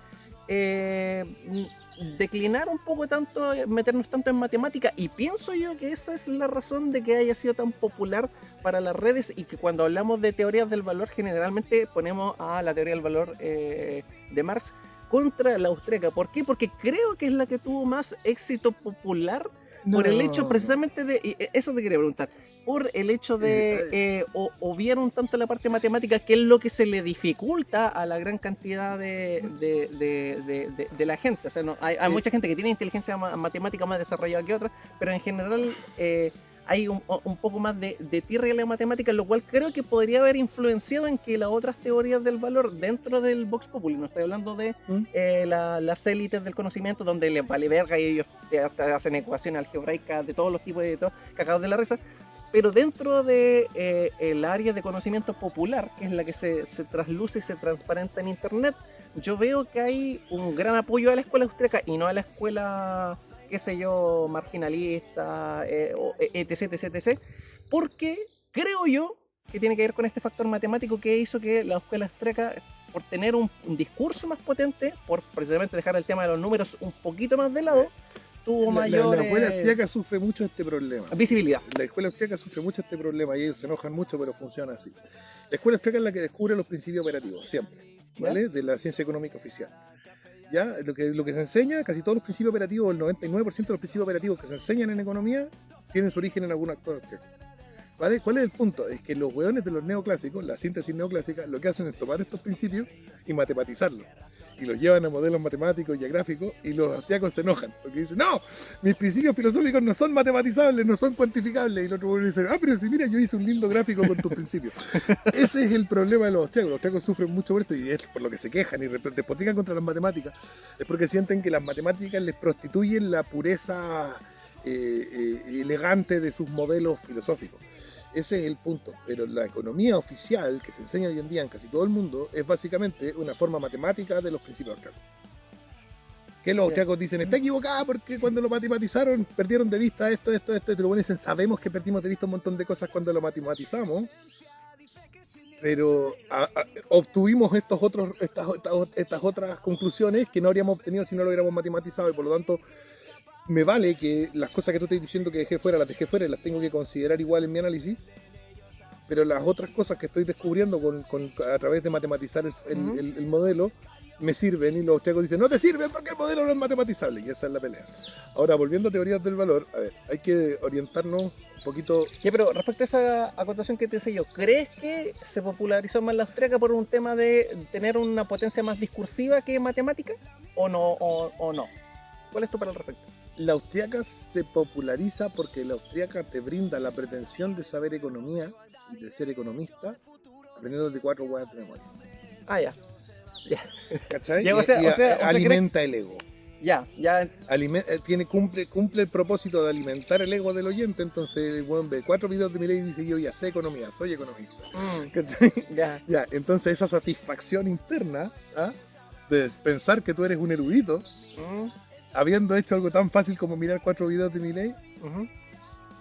declinar un poco tanto, meternos tanto en matemática, y pienso yo que esa es la razón de que haya sido tan popular para las redes, y que cuando hablamos de teorías del valor generalmente ponemos a la teoría del valor de Marx contra la austríaca. ¿Por qué? Porque creo que es la que tuvo más éxito popular por el hecho precisamente de, y eso te quería preguntar, por el hecho de obviar un tanto la parte matemática, que es lo que se le dificulta a la gran cantidad de la gente. O sea, hay mucha gente que tiene inteligencia matemática más desarrollada que otra, pero en general hay un poco más de tierra en la matemática, lo cual creo que podría haber influenciado en que las otras teorías del valor dentro del Vox Populi, no estoy hablando de las élites del conocimiento, donde les vale verga y ellos te hacen ecuaciones algebraicas de todos los tipos y de todo, cagados de la risa, pero dentro de el área de conocimiento popular, que es la que se trasluce y se transparenta en internet, yo veo que hay un gran apoyo a la escuela austríaca y no a la escuela, qué sé yo, marginalista, etc, etc, etc, porque creo yo que tiene que ver con este factor matemático que hizo que la escuela austríaca, por tener un discurso más potente, por precisamente dejar el tema de los números un poquito más de lado, tuvo mayor... La escuela austríaca sufre mucho este problema. Visibilidad. La escuela austríaca sufre mucho este problema y ellos se enojan mucho, pero funciona así. La escuela austríaca es la que descubre los principios operativos, siempre, ¿vale? De la ciencia económica oficial. ¿Ya? Lo que se enseña, casi todos los principios operativos, el 99% de los principios operativos que se enseñan en economía, tienen su origen en algún actor austríaco. ¿Vale? ¿Cuál es el punto? Es que los hueones de los neoclásicos, la síntesis neoclásica, lo que hacen es tomar estos principios y matematizarlos. Y los llevan a modelos matemáticos y a gráficos, y los austriacos se enojan, porque dicen, no, mis principios filosóficos no son matematizables, no son cuantificables. Y el otro dice, pero si mira, yo hice un lindo gráfico con tus principios. Ese es el problema de los austriacos sufren mucho por esto, y es por lo que se quejan y despotrican contra las matemáticas, es porque sienten que las matemáticas les prostituyen la pureza elegante de sus modelos filosóficos. Ese es el punto, pero la economía oficial que se enseña hoy en día en casi todo el mundo es básicamente una forma matemática de los principios austriacos. Que los austriacos dicen, está equivocada porque cuando lo matematizaron perdieron de vista esto, y luego dicen, sabemos que perdimos de vista un montón de cosas cuando lo matematizamos, pero obtuvimos estas otras conclusiones que no habríamos obtenido si no lo hubiéramos matematizado, y por lo tanto me vale que las cosas que tú estás diciendo que dejé fuera, las dejé fuera y las tengo que considerar igual en mi análisis, pero las otras cosas que estoy descubriendo a través de matematizar el modelo me sirven, y los austriacos dicen, no te sirven porque el modelo no es matematizable, y esa es la pelea. Ahora, volviendo a teorías del valor, a ver, hay que orientarnos un poquito... Sí, pero respecto a esa acotación que te hice yo, ¿crees que se popularizó más la austríaca por un tema de tener una potencia más discursiva que matemática? ¿O no? ¿O no? ¿Cuál es tu para al respecto? La austríaca se populariza porque la austríaca te brinda la pretensión de saber economía y de ser economista aprendiendo de 4 huevas de memoria. Ah, ya. ¿Cachai? Ya, alimenta el ego. Ya. Cumple el propósito de alimentar el ego del oyente. Entonces el weón ve 4 videos de Milei y dice, yo ya sé economía, soy economista. ¿Cachai? Ya. Entonces esa satisfacción interna de pensar que tú eres un erudito, habiendo hecho algo tan fácil como mirar 4 videos de Milei,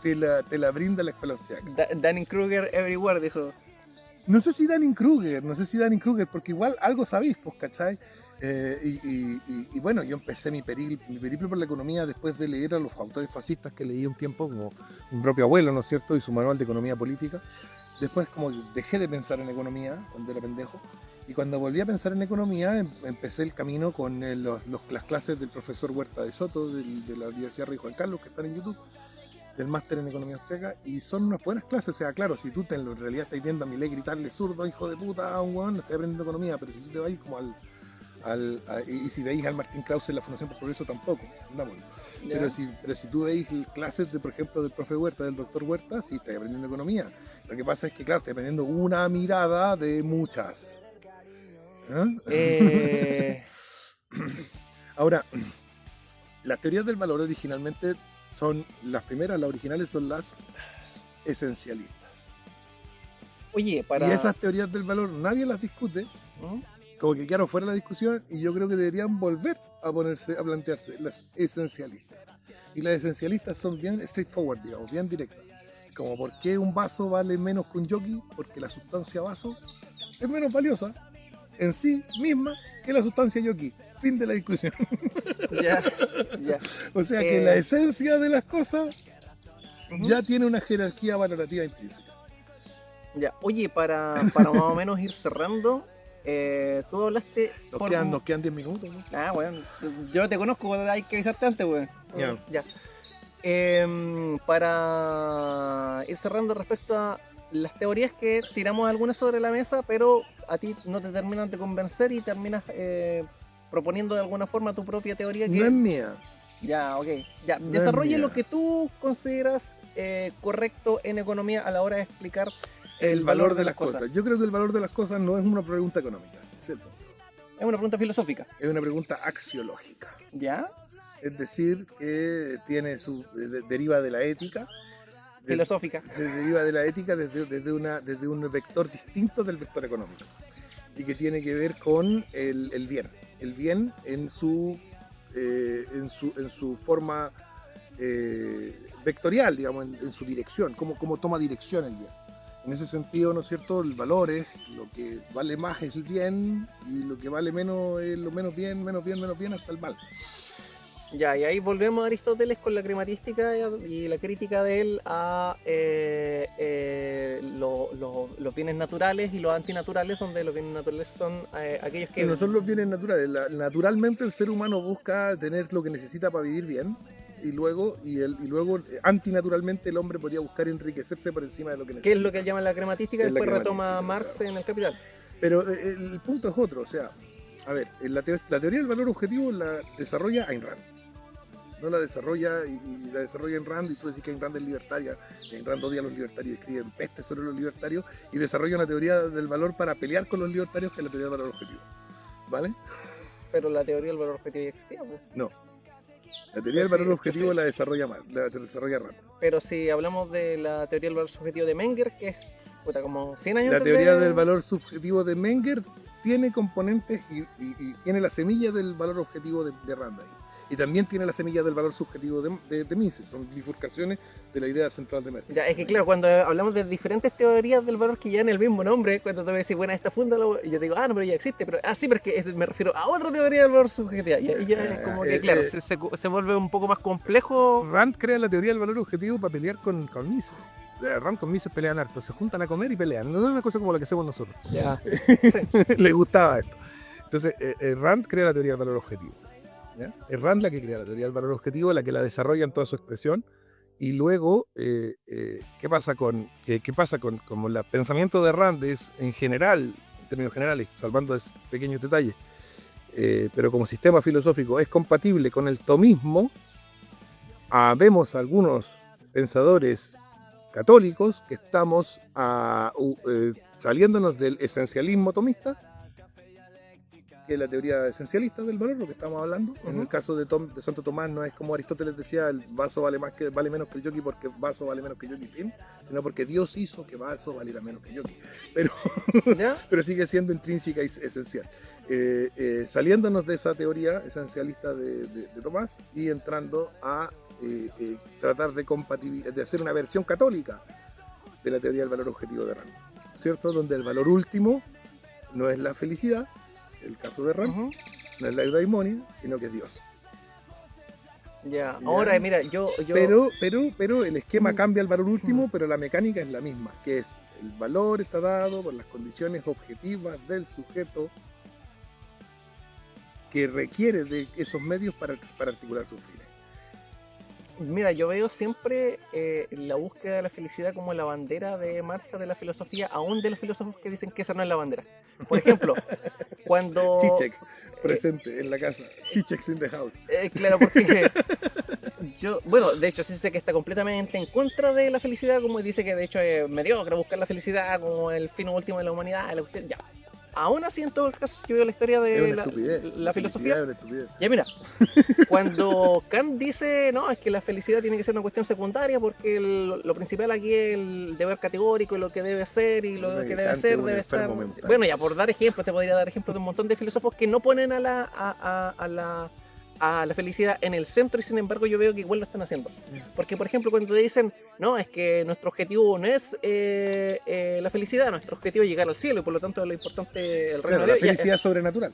te la brinda la escuela austríaca. Dunning-Kruger everywhere, dijo. No sé si Dunning-Kruger, porque igual algo sabéis, pues, ¿cachai? Y bueno, yo empecé mi periplo por la economía después de leer a los autores fascistas que leí un tiempo, como mi propio abuelo, ¿no es cierto? Y su manual de economía política. Después como dejé de pensar en economía cuando era pendejo. Y cuando volví a pensar en economía, empecé el camino con las clases del profesor Huerta de Soto, de la Universidad Rey Juan Carlos, que están en YouTube, del máster en economía austríaca, y son unas buenas clases. O sea, claro, si tú en realidad estás viendo a Milei gritarle zurdo, hijo de puta, a un huevón, no estás aprendiendo economía, pero si tú te vas como y si veis al Martín Krause en la Fundación por Progreso tampoco, andámoslo. Pero si tú veis clases, por ejemplo, del profe Huerta, del doctor Huerta, sí estás aprendiendo economía. Lo que pasa es que, claro, estás aprendiendo una mirada de muchas. Ahora, las teorías del valor originalmente son las originales son las esencialistas. Oye, y esas teorías del valor nadie las discute, como que quedaron fuera de la discusión, y yo creo que deberían volver a plantearse las esencialistas. Y las esencialistas son bien straightforward, digamos, bien directas. Como, ¿por qué un vaso vale menos que un jockey? Porque la sustancia vaso es menos valiosa en sí misma que la sustancia jockey. Fin de la discusión. Ya. O sea que la esencia de las cosas ya tiene una jerarquía valorativa intrínseca. Ya, oye, para más o menos ir cerrando, tú hablaste... Nos quedan 10 minutos, ¿no? Ah, bueno, yo te conozco, hay que avisarte antes, weón. Ya. Para ir cerrando respecto a las teorías que tiramos algunas sobre la mesa, pero a ti no te terminan de convencer y terminas proponiendo de alguna forma tu propia teoría que... No es mía. Ya, ok. Ya, No desarrolla es lo mía. que tú consideras correcto en economía a la hora de explicar El valor de las cosas. Yo creo que el valor de las cosas no es una pregunta económica, ¿cierto? Es una pregunta filosófica. Es una pregunta axiológica. ¿Ya? Es decir, que tiene deriva de la ética. Filosófica. Deriva de la ética desde un vector distinto del vector económico. Y que tiene que ver con el bien. El bien en su forma vectorial, digamos, en su dirección, cómo toma dirección el bien. En ese sentido, ¿no es cierto? El valor es lo que vale más es el bien y lo que vale menos es lo menos bien hasta el mal. Ya, y ahí volvemos a Aristóteles con la crematística y la crítica de él a los bienes naturales y los antinaturales, donde los bienes naturales son aquellos que... No son los bienes naturales. Naturalmente el ser humano busca tener lo que necesita para vivir bien y luego antinaturalmente el hombre podría buscar enriquecerse por encima de lo que necesita. ¿Qué es lo que él llama la crematística? Es la Después retoma crematística, Marx claro. en El Capital. Pero el punto es otro, o sea, a ver, la teoría del valor objetivo la desarrolla Ayn Rand. No la desarrolla y la desarrolla Ayn Rand, y tú decís que Ayn Rand es libertaria, y Ayn Rand odia a los libertarios y escribe peste sobre los libertarios, y desarrolla una teoría del valor para pelear con los libertarios, que es la teoría del valor objetivo. ¿Vale? Pero la teoría del valor objetivo ya existía, pues. No. La teoría del Sí, valor objetivo sí. la desarrolla Rand. Pero si hablamos de la teoría del valor subjetivo de Menger, que es puta, como 100 años La antes teoría de... del valor subjetivo de Menger tiene componentes y tiene la semilla del valor objetivo de Rand ahí. Y también tiene la semilla del valor subjetivo de Mises. Son bifurcaciones de la idea central de Menger. Ya, es que claro, cuando hablamos de diferentes teorías del valor que llevan el mismo nombre, cuando tú me decís, bueno, esta funda, y yo te digo, no, pero ya existe, pero sí, pero es que me refiero a otra teoría del valor subjetivo. Y ya es como que, claro, se vuelve un poco más complejo. Rand crea la teoría del valor objetivo para pelear con Mises. Rand con Mises pelean harto, se juntan a comer y pelean. No es una cosa como la que hacemos nosotros. Ya. Le gustaba esto. Entonces, Rand crea la teoría del valor objetivo. ¿Ya? Es Rand la que crea la teoría del valor objetivo, la que la desarrolla en toda su expresión. Y luego, ¿qué pasa con como el pensamiento de Rand es en general, en términos generales, salvando pequeños detalles, pero como sistema filosófico es compatible con el tomismo? Vemos algunos pensadores católicos que estamos saliéndonos del esencialismo tomista, que es la teoría esencialista del valor, lo que estamos hablando. En el caso de Santo Tomás no es como Aristóteles decía, el vaso vale menos que el yoki porque vaso vale menos que yoki, fin, sino porque Dios hizo que vaso valiera menos que yoki. Pero sigue siendo intrínseca y esencial. Saliéndonos de esa teoría esencialista de Tomás y entrando a tratar de hacer una versión católica de la teoría del valor objetivo de Rand, ¿cierto? Donde el valor último no es la felicidad, el caso de Rand, no es la eudaimonia, sino que es Dios. Ya, ahora mira, yo... Pero el esquema cambia el valor último, pero la mecánica es la misma, que es el valor está dado por las condiciones objetivas del sujeto que requiere de esos medios para articular sus fines. Mira, yo veo siempre la búsqueda de la felicidad como la bandera de marcha de la filosofía, aún de los filósofos que dicen que esa no es la bandera. Por ejemplo, cuando... Chichek, presente en la casa. Chichek's in the house. Claro, porque bueno, de hecho sí sé que está completamente en contra de la felicidad, como dice que de hecho es mediocre buscar la felicidad como el fin último de la humanidad. Ya. Aún así, en todo caso, yo veo la historia de la filosofía. Es una estupidez. Ya mira, cuando Kant dice, no, es que la felicidad tiene que ser una cuestión secundaria porque lo principal aquí es el deber categórico y lo que debe ser y lo que debe ser debe estar... Mental. Bueno, ya por dar ejemplos, te podría dar ejemplos de un montón de filósofos que no ponen a la felicidad en el centro y sin embargo yo veo que igual lo están haciendo. Porque, por ejemplo, cuando te dicen, no, es que nuestro objetivo no es la felicidad, nuestro objetivo es llegar al cielo y por lo tanto lo importante el reino Claro, de la Dios. felicidad sobrenatural.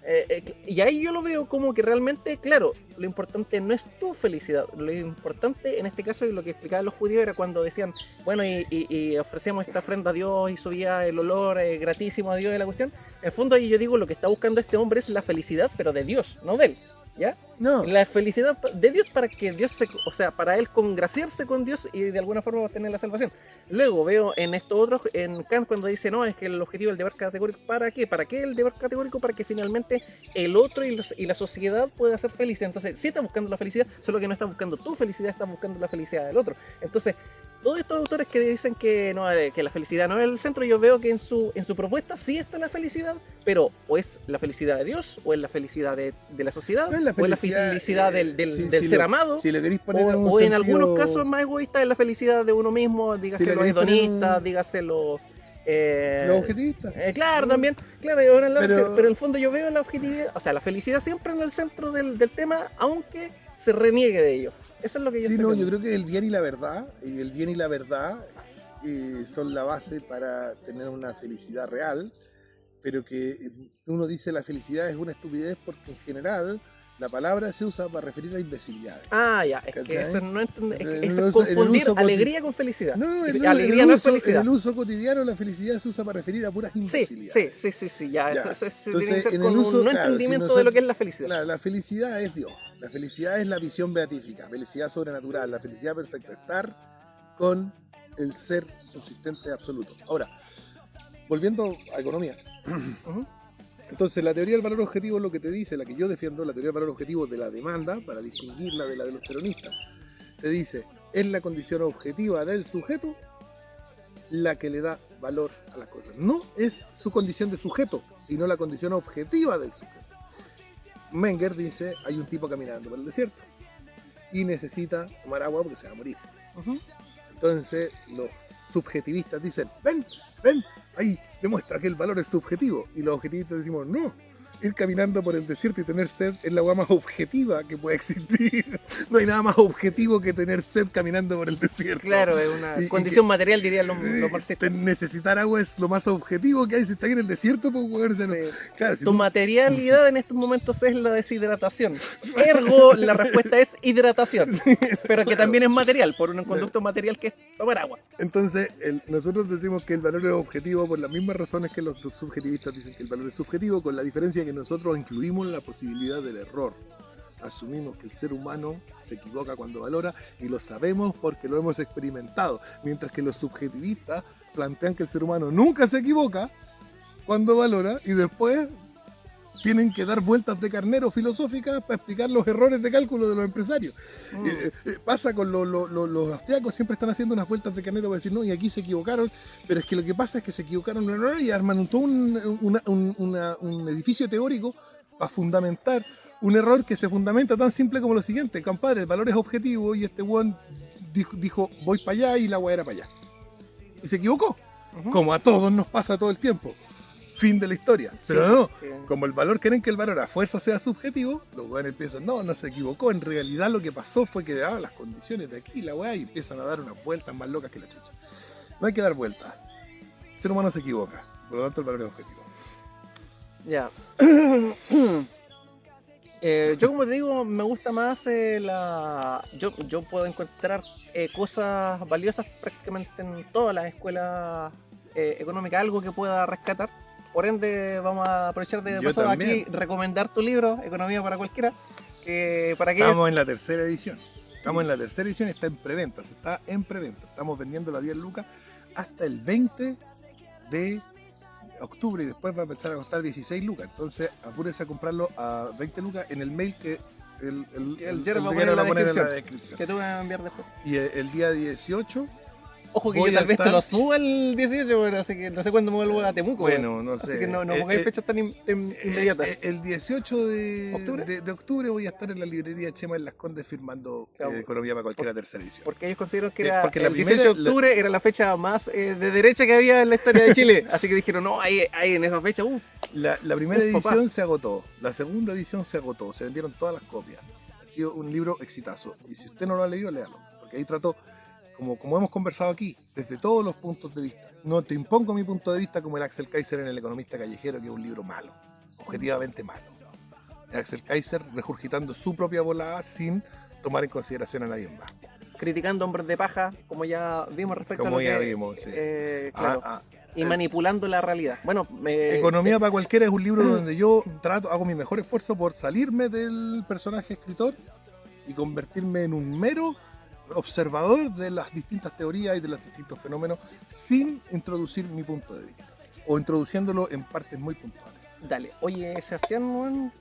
Y ahí yo lo veo como que realmente, claro, lo importante no es tu felicidad, lo importante en este caso y lo que explicaban los judíos era cuando decían, bueno, y ofrecemos esta ofrenda a Dios y subía el olor gratísimo a Dios de la cuestión. En el fondo ahí yo digo, lo que está buscando este hombre es la felicidad, pero de Dios, no de él. ¿ya? No, La felicidad de Dios para que Dios o sea, para él congraciarse con Dios y de alguna forma obtener la salvación. Luego veo en estos otros, en Kant cuando dice, no, es que el objetivo del deber categórico, ¿para qué? ¿Para qué el deber categórico? Para que finalmente el otro y la sociedad pueda ser feliz. Entonces, sí está buscando la felicidad, solo que no está buscando tu felicidad, está buscando la felicidad del otro. Entonces, todos estos autores que dicen que, no, que la felicidad no es el centro, yo veo que en su propuesta sí está la felicidad, pero o es la felicidad de Dios, o es la felicidad de la sociedad, no es la o es la felicidad del si ser lo- amado, Si le queréis poner en un o en sentido- algunos casos más egoístas es la felicidad de uno mismo, dígase Si le los queréis poner hedonistas, un- dígase los... los objetivistas. claro, también, claro, y ahora Pero- pero en el fondo yo veo la objetividad, o sea, la felicidad siempre en el centro del tema, aunque se reniegue de ello. Eso es lo que yo Sí, estoy no, viendo. yo creo que el bien y la verdad, son la base para tener una felicidad real, pero que uno dice la felicidad es una estupidez porque en general la palabra se usa para referir a imbecilidades. Ah, ya, es que ¿Cachai? eso no En eso el es uso- en el confundir uso alegría con felicidad. No, Y alegría no es en felicidad. el uso cotidiano la felicidad se usa para referir a puras Sí, imbecilidades. sí, ya, Ya. eso Entonces, tiene que ser en con el uso, un no claro, si entendimiento de nosotros- lo que es la felicidad. La felicidad es Dios, la felicidad es la visión beatífica, felicidad sobrenatural, la felicidad perfecta, estar con el ser subsistente absoluto. Ahora, volviendo a economía, Ujú. entonces la teoría del valor objetivo es lo que te dice, la que yo defiendo, la teoría del valor objetivo de la demanda, para distinguirla de la de los peronistas, te dice, es la condición objetiva del sujeto la que le da valor a las cosas. No es su condición de sujeto, sino la condición objetiva del sujeto. Menger dice, hay un tipo caminando por el desierto y necesita tomar agua porque se va a morir. Ujú. Entonces los subjetivistas dicen, ven, ahí demuestra que el valor es subjetivo. Y los objetivistas decimos, no, ir caminando por el desierto y tener sed es la agua más objetiva que puede existir. No hay nada más objetivo que tener sed caminando por el desierto. Claro, es una Y condición material, dirían los marxistas. Necesitar agua es lo más objetivo que hay. Si está ahí en el desierto, pues, weón, o sea, no- Sí. claro, si Tu tú- materialidad en estos momentos es la deshidratación. Ergo, la respuesta es hidratación. Pero que claro. también es material, por un conducto material que es tomar agua. Entonces, nosotros decimos que el valor es objetivo por las mismas razones que los subjetivistas dicen que el valor es subjetivo, con la diferencia que nosotros incluimos la posibilidad del error. Asumimos que el ser humano se equivoca cuando valora y lo sabemos porque lo hemos experimentado, mientras que los subjetivistas plantean que el ser humano nunca se equivoca cuando valora y después tienen que dar vueltas de carnero filosóficas para explicar los errores de cálculo de los empresarios. Pasa con los austriacos, siempre están haciendo unas vueltas de carnero para decir, no, y aquí se equivocaron, pero es que lo que pasa es que se equivocaron y arman todo un edificio teórico para fundamentar un error que se fundamenta tan simple como lo siguiente, compadre, el valor es objetivo y este weón dijo voy para allá y la weá era para allá. Y se equivocó, Ujú. como a todos nos pasa todo el tiempo. Fin de la historia. Pero no, Sí. como el valor, quieren que el valor a fuerza sea subjetivo, los weones empiezan, no se equivocó, en realidad lo que pasó fue que daban las condiciones de aquí, la weá, y empiezan a dar unas vueltas más locas que la chucha. No hay que dar vueltas. El ser humano se equivoca, por lo tanto el valor es objetivo. Ya. Yo como te digo, me gusta más Yo puedo encontrar cosas valiosas prácticamente en todas las escuelas económicas, algo que pueda rescatar. Por ende, vamos a aprovechar de Yo paso también. aquí recomendar tu libro, Economía para Cualquiera, para que... Estamos en la tercera edición. Está en preventa, Estamos vendiéndolo a 10 lucas hasta el 20 de octubre y después va a empezar a costar 16 lucas. Entonces, apúrese a comprarlo a 20 lucas en el mail que el Jerry va a Jerry poner en la en la descripción. descripción. que te voy a enviar después. Y el día 18, Ojo que Voy yo a tal vez te estar- lo suba el 18, pero así que no sé cuándo me vuelvo a Temuco. bueno, no sé. Así que no pongáis fechas tan inmediatas. El 18 ¿Octubre? de octubre voy a estar en la librería Chema en Las Condes firmando Claro. Economía para Cualquiera tercera edición. Porque ellos consideran que que- era porque la el 18 de primera- octubre era la fecha más de derecha que había en la historia de Chile. Así que dijeron, no, ahí en esa fecha, La primera Uf, papá. edición se agotó, la segunda edición se agotó, se vendieron todas las copias. Ha sido un libro exitazo. Y si usted no lo ha leído, léalo. Porque ahí trató, como hemos conversado aquí, desde todos los puntos de vista. No te impongo mi punto de vista como el Axel Kaiser en El Economista Callejero, que es un libro malo, objetivamente malo. El Axel Kaiser regurgitando su propia volada sin tomar en consideración a nadie más. criticando hombres de paja, como ya vimos respecto Como a lo ya que... vimos, sí. claro. y manipulando la realidad. Bueno, Economía para cualquiera es un libro donde yo hago mi mejor esfuerzo por salirme del personaje escritor y convertirme en un mero observador de las distintas teorías y de los distintos fenómenos sin introducir mi punto de vista o introduciéndolo en partes muy puntuales. Dale. Oye, Sebastián, un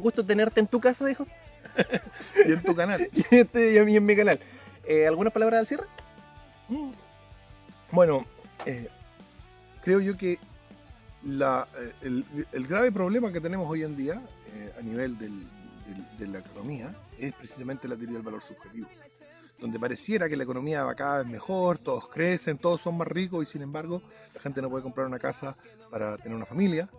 gusto tenerte en tu casa, dijo. Y en tu canal. Y a mí en mi canal. ¿Algunas palabras al cierre? Bueno, creo yo que el grave problema que tenemos hoy en día a nivel de la economía es precisamente la teoría del valor subjetivo, donde pareciera que la economía va cada vez mejor, todos crecen, todos son más ricos y sin embargo la gente no puede comprar una casa para tener una familia.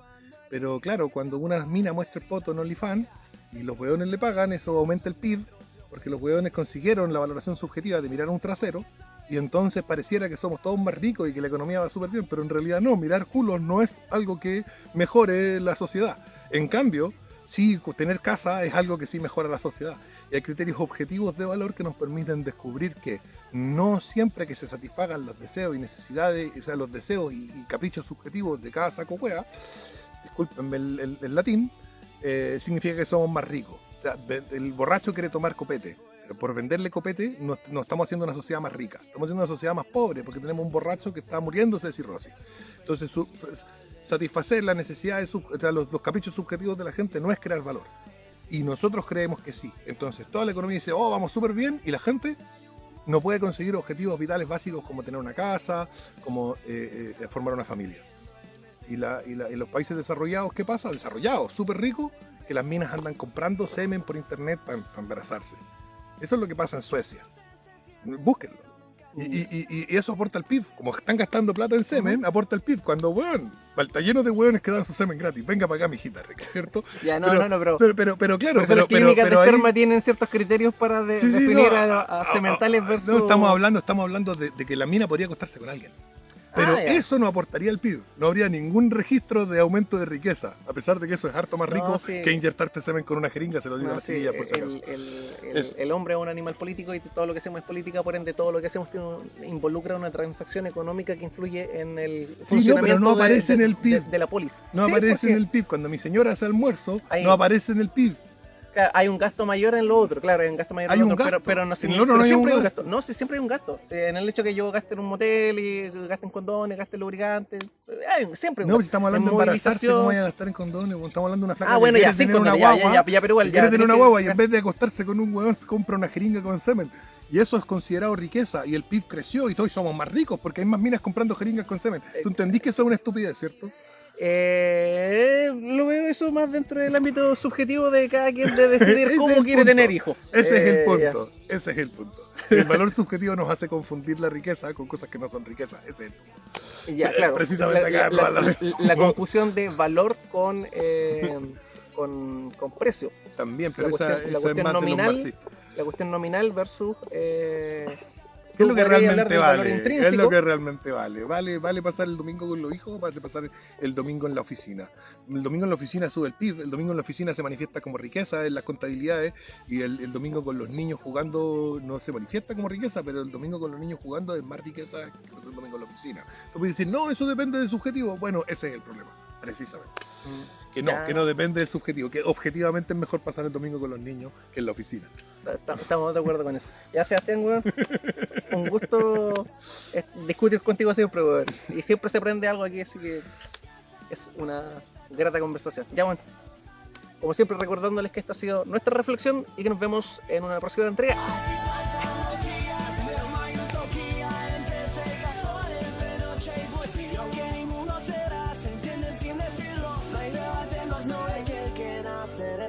Pero claro, cuando una mina muestra el poto en OnlyFans y los hueones le pagan, eso aumenta el PIB, porque los hueones consiguieron la valoración subjetiva de mirar un trasero, y entonces pareciera que somos todos más ricos y que la economía va súper bien, pero en realidad no, mirar culos no es algo que mejore la sociedad. En cambio, sí, tener casa es algo que sí mejora la sociedad. Y hay criterios objetivos de valor que nos permiten descubrir que no siempre que se satisfagan los deseos y necesidades, o sea, los deseos y caprichos subjetivos de cada saco hueá, discúlpenme el latín, significa que somos más ricos. O sea, el borracho quiere tomar copete, pero por venderle copete no estamos haciendo una sociedad más rica, estamos haciendo una sociedad más pobre porque tenemos un borracho que está muriéndose de cirrosis. Entonces, satisfacer las necesidades, o sea, los caprichos subjetivos de la gente no es crear valor. Y nosotros creemos que sí. Entonces, toda la economía dice, oh, vamos súper bien, y la gente no puede conseguir objetivos vitales básicos como tener una casa, como formar una familia. Y los países desarrollados, ¿qué pasa? Desarrollados, súper ricos, que las minas andan comprando semen por internet para embarazarse. Eso es lo que pasa en Suecia. Búsquenlo. Y eso aporta al PIB. Como están gastando plata en semen, aporta al PIB. Cuando, weón, está lleno de hueones que dan su semen gratis. Venga para acá, mijita rica, ¿cierto? Ya, pero claro. Las clínicas de ahí, esperma tienen ciertos criterios para definir a sementales versus... No, estamos hablando de que la mina podría acostarse con alguien. Pero eso no aportaría al PIB. No habría ningún registro de aumento de riqueza. A pesar de que eso es harto más rico que inyectarte semen con una jeringa, se lo digo a la silla, por si acaso. El hombre es un animal político y todo lo que hacemos es política, por ende todo lo que hacemos involucra una transacción económica que influye en el funcionamiento pero no aparece en el PIB. De la polis. No aparece en el PIB. Cuando mi señora hace almuerzo, no aparece en el PIB. Hay un gasto mayor en lo otro, claro, hay un gasto mayor en lo otro, pero no siempre hay un gasto. No, sí, siempre hay un gasto. En el hecho que yo gaste en un motel y gaste en condones, gaste en lubricantes, siempre hay un gasto. No, si estamos hablando de embarazarse, ¿cómo vaya a gastar en condones? Estamos hablando de una flaca bueno, que quiere tener una guagua, pero igual, quiere tener una guagua y en vez de acostarse con un huevón se compra una jeringa con semen. Y eso es considerado riqueza y el PIB creció y todos somos más ricos porque hay más minas comprando jeringas con semen. ¿Tú entendís que eso es una estupidez, cierto? Lo veo eso más dentro del ámbito subjetivo de cada quien de decidir cómo quiere tener hijos. Ese es el punto. Ese es el punto. El valor subjetivo nos hace confundir la riqueza con cosas que no son riqueza. Ese es el punto. Ya, claro. Precisamente la confusión de valor con precio. También, pero esa es más nominal, de los marxistas. La cuestión nominal versus... ¿Qué es lo que realmente vale? ¿Qué es lo que realmente vale? ¿Vale pasar el domingo con los hijos o vale pasar el domingo en la oficina? El domingo en la oficina sube el PIB, el domingo en la oficina se manifiesta como riqueza en las contabilidades y el domingo con los niños jugando no se manifiesta como riqueza, pero el domingo con los niños jugando es más riqueza que el domingo en la oficina. Tú puedes decir, no, eso depende del subjetivo. Bueno, ese es el problema, precisamente. Que no depende del subjetivo, que objetivamente es mejor pasar el domingo con los niños que en la oficina. Estamos de acuerdo con eso. Ya, Sebastián, weón, un gusto discutir contigo siempre, weón. Y siempre se aprende algo aquí, así que es una grata conversación. Ya, bueno, como siempre recordándoles que esta ha sido nuestra reflexión y que nos vemos en una próxima entrega.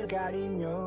Cariño.